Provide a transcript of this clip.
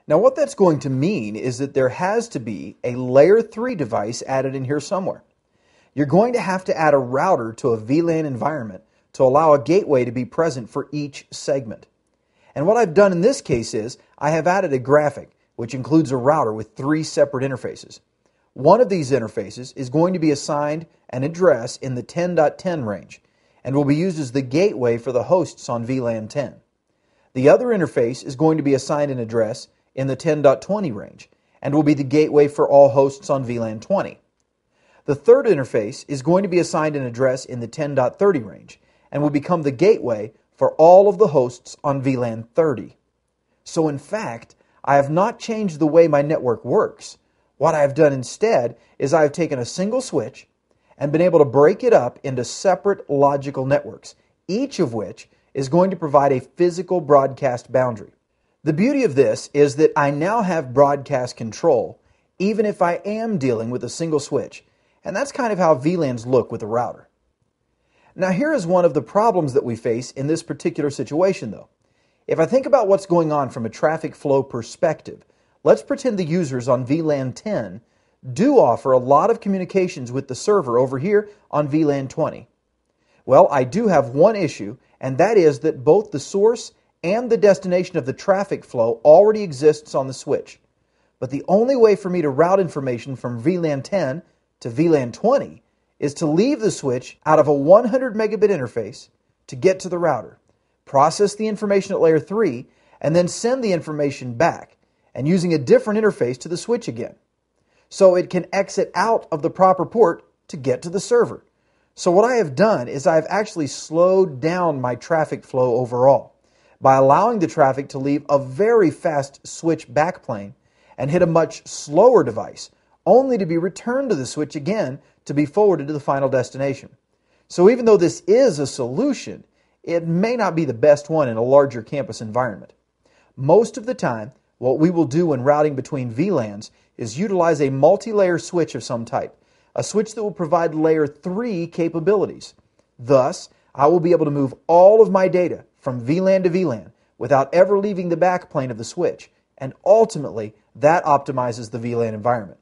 Now what that's going to mean is that there has to be a layer 3 device added in here somewhere. You're going to have to add a router to a VLAN environment to allow a gateway to be present for each segment. And what I've done in this case is I have added a graphic which includes a router with 3 separate interfaces. One of these interfaces is going to be assigned an address in the 10.10 range and will be used as the gateway for the hosts on VLAN 10. The other interface is going to be assigned an address in the 10.20 range and will be the gateway for all hosts on VLAN 20. The third interface is going to be assigned an address in the 10.30 range and will become the gateway for all of the hosts on VLAN 30. So in fact, I have not changed the way my network works. What I have done instead is I have taken a single switch and been able to break it up into separate logical networks, each of which is going to provide a physical broadcast boundary. The beauty of this is that I now have broadcast control, even if I am dealing with a single switch, and that's kind of how VLANs look with a router. Now here is one of the problems that we face in this particular situation though. If I think about what's going on from a traffic flow perspective, let's pretend the users on VLAN 10 do offer a lot of communications with the server over here on VLAN 20. Well, I do have one issue, and that is that both the source and the destination of the traffic flow already exists on the switch. But the only way for me to route information from VLAN 10 to VLAN 20 is to leave the switch out of a 100 megabit interface to get to the router, process the information at layer 3, and then send the information back, and using a different interface to the switch again. So it can exit out of the proper port to get to the server. So what I have done is I have actually slowed down my traffic flow overall by allowing the traffic to leave a very fast switch backplane and hit a much slower device, only to be returned to the switch again to be forwarded to the final destination. So even though this is a solution, it may not be the best one in a larger campus environment. Most of the time, what we will do when routing between VLANs is utilize a multi-layer switch of some type, a switch that will provide layer 3 capabilities. Thus, I will be able to move all of my data from VLAN to VLAN without ever leaving the backplane of the switch, and ultimately, that optimizes the VLAN environment.